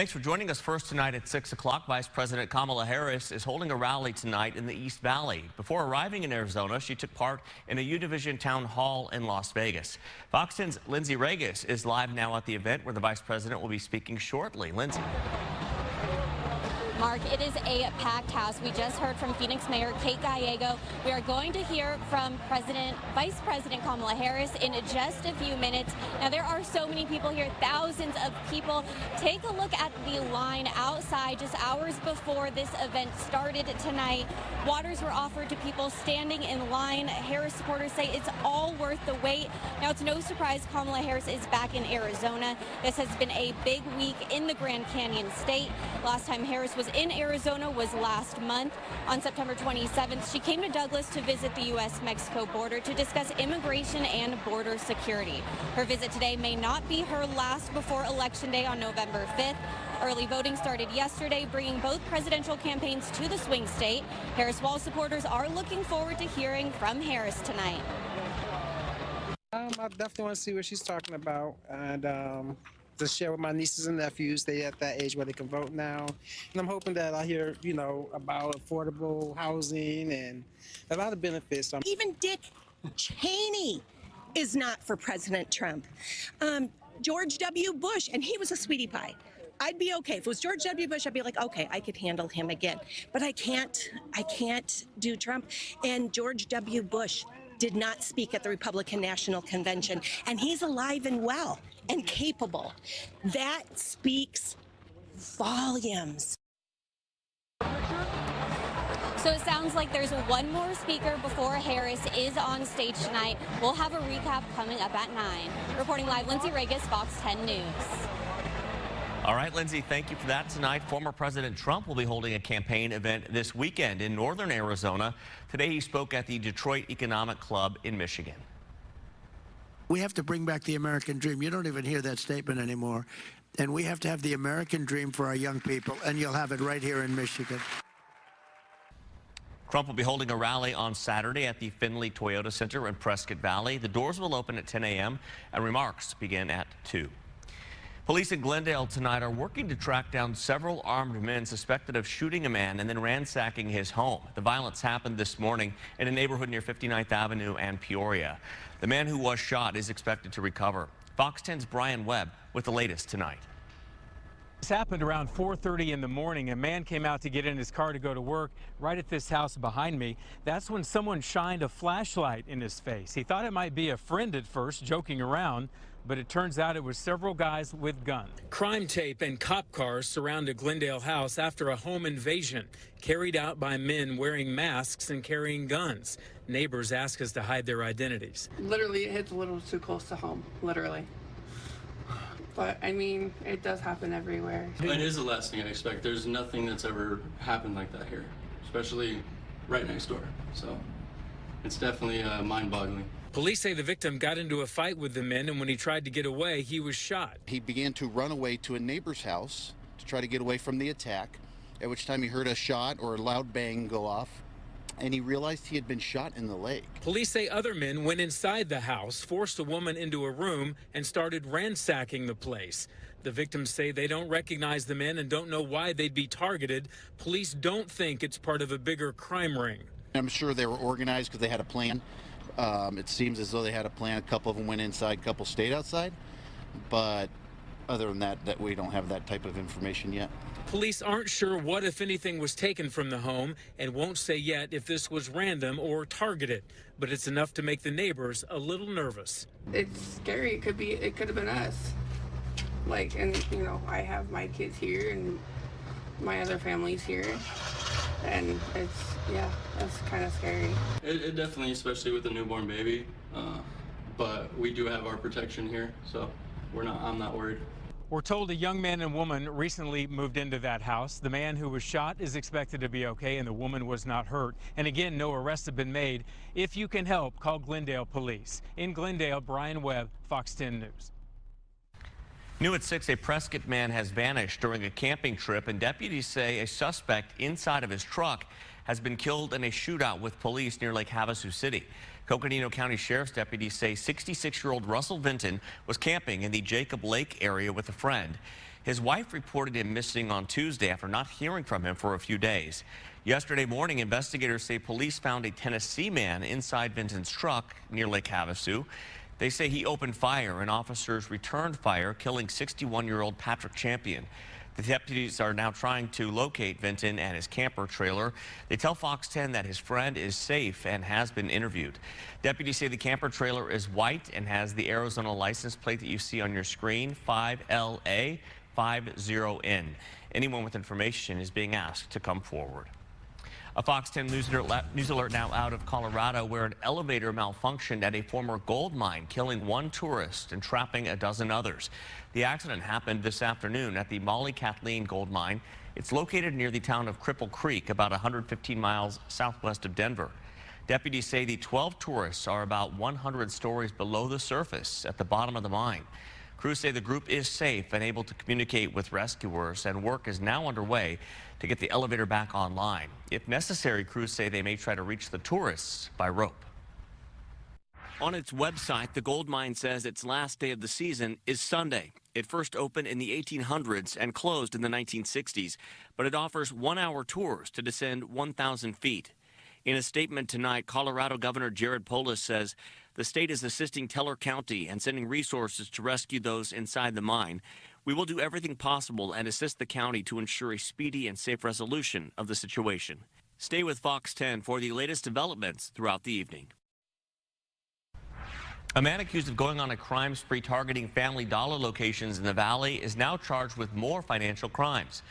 Thanks for joining us. First tonight at 6 o'clock, Vice President Kamala Harris is holding a rally tonight in the East Valley. Before arriving in Arizona, she took part in a U-Division town hall in Las Vegas. Fox 10's Lindsay Regis is live now at the event where the Vice President will be speaking shortly. Lindsay. Mark, it is a packed house. We just heard from Phoenix Mayor Kate Gallego. We are going to hear from Vice President Kamala Harris in just a few minutes. Now, there are so many people here, thousands of people. Take a look at the line outside just hours before this event started tonight. Waters were offered to people standing in line. Harris supporters say it's all worth the wait. Now, it's no surprise Kamala Harris is back in Arizona. This has been a big week in the Grand Canyon state. Last time Harris was in Arizona was last month. On September 27th, she came to Douglas to visit the U.S.-Mexico border to discuss immigration and border security. Her visit today may not be her last before Election Day on November 5th. Early voting started yesterday, bringing both presidential campaigns to the swing state. Harris Wall supporters are looking forward to hearing from Harris tonight. I definitely want to see what she's talking about, and to share with my nieces and nephews. They at that age where they can vote now, and I'm hoping that I hear, about affordable housing and a lot of benefits. Even Dick Cheney is not for President Trump. George W. Bush, and he was a sweetie pie. I'd be okay. If it was George W. Bush, I'd be like, okay, I could handle him again. But I can't do Trump. And George W. Bush did not speak at the Republican National Convention, and he's alive and well and capable. That speaks volumes. So it sounds like there's one more speaker before Harris is on stage tonight. We'll have a recap coming up at 9. Reporting live, Lindsay Regis, Fox 10 News. All right, Lindsay, thank you for that. Tonight, former President Trump will be holding a campaign event this weekend in northern Arizona. Today, he spoke at the Detroit Economic Club in Michigan. We have to bring back the American dream. You don't even hear that statement anymore. And we have to have the American dream for our young people, and you'll have it right here in Michigan. Trump will be holding a rally on Saturday at the Findlay Toyota Center in Prescott Valley. The doors will open at 10 a.m. and remarks begin at 2. Police in Glendale tonight are working to track down several armed men suspected of shooting a man and then ransacking his home. The violence happened this morning in a neighborhood near 59th Avenue and Peoria. The man who was shot is expected to recover. Fox 10's Brian Webb with the latest tonight. This happened around 4:30 in the morning. A man came out to get in his car to go to work right at this house behind me. That's when someone shined a flashlight in his face. He thought it might be a friend at first, joking around, but it turns out it was several guys with guns. Crime tape and cop cars surround a Glendale house after a home invasion carried out by men wearing masks and carrying guns. Neighbors ask us to hide their identities. Literally, it hits a little too close to home, literally. But, I mean, it does happen everywhere. It is the last thing I expect. There's nothing that's ever happened like that here, especially right next door. So it's definitely mind-boggling. Police say the victim got into a fight with the men, and when he tried to get away, he was shot. He began to run away to a neighbor's house to try to get away from the attack, at which time he heard a shot or a loud bang go off, and he realized he had been shot in the leg. Police say other men went inside the house, forced a woman into a room, and started ransacking the place. The victims say they don't recognize the men and don't know why they'd be targeted. Police don't think it's part of a bigger crime ring. I'm sure they were organized because they had a plan. It seems as though they had a plan. A couple of them went inside, a couple stayed outside. But other than that, we don't have that type of information yet. Police aren't sure what, if anything, was taken from the home and won't say yet if this was random or targeted. But it's enough to make the neighbors a little nervous. It's scary. It could have been us. I have my kids here and my other family's here. And that's kind of scary. It definitely, especially with a newborn baby. But we do have our protection here, so I'm not worried. We're told a young man and woman recently moved into that house. The man who was shot is expected to be okay, and the woman was not hurt. And again, no arrests have been made. If you can help, call Glendale Police. In Glendale, Brian Webb, Fox 10 News. New at 6, a Prescott man has vanished during a camping trip, and deputies say a suspect inside of his truck has been killed in a shootout with police near Lake Havasu City. Coconino County Sheriff's deputies say 66-year-old Russell Vinton was camping in the Jacob Lake area with a friend. His wife reported him missing on Tuesday after not hearing from him for a few days. Yesterday morning, investigators say police found a Tennessee man inside Vinton's truck near Lake Havasu. They say he opened fire and officers returned fire, killing 61-year-old Patrick Champion. The deputies are now trying to locate Vinton and his camper trailer. They tell Fox 10 that his friend is safe and has been interviewed. Deputies say the camper trailer is white and has the Arizona license plate that you see on your screen, 5LA50N. Anyone with information is being asked to come forward. A Fox 10 news alert now out of Colorado, where an elevator malfunctioned at a former gold mine, killing one tourist and trapping a dozen others. The accident happened this afternoon at the Molly Kathleen gold mine. It's located near the town of Cripple Creek, about 115 miles southwest of Denver. Deputies say the 12 tourists are about 100 stories below the surface at the bottom of the mine. Crews say the group is safe and able to communicate with rescuers, and work is now underway to get the elevator back online. If necessary, crews say they may try to reach the tourists by rope. On its website, the gold mine says its last day of the season is Sunday. It first opened in the 1800s and closed in the 1960s, but it offers one-hour tours to descend 1,000 feet. In a statement tonight, Colorado Governor Jared Polis says the state is assisting Teller County and sending resources to rescue those inside the mine. We will do everything possible and assist the county to ensure a speedy and safe resolution of the situation. Stay with Fox 10 for the latest developments throughout the evening. A man accused of going on a crime spree targeting Family Dollar locations in the Valley is now charged with more financial crimes.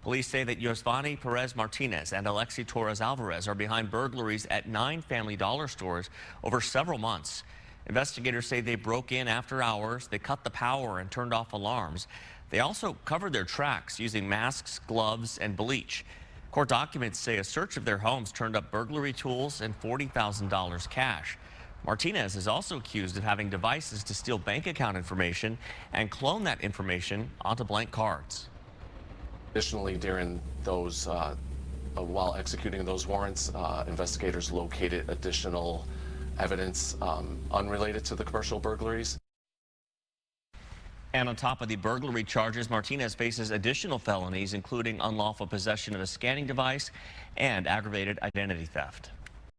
Police say that Yosvani Perez Martinez and Alexi Torres Alvarez are behind burglaries at 9 Family Dollar stores over several months. Investigators say they broke in after hours, they cut the power and turned off alarms. They also covered their tracks using masks, gloves, and bleach. Court documents say a search of their homes turned up burglary tools and $40,000 cash. Martinez is also accused of having devices to steal bank account information and clone that information onto blank cards. Additionally, during those, while executing those warrants, investigators located additional evidence unrelated to the commercial burglaries. And on top of the burglary charges, Martinez faces additional felonies, including unlawful possession of a scanning device and aggravated identity theft.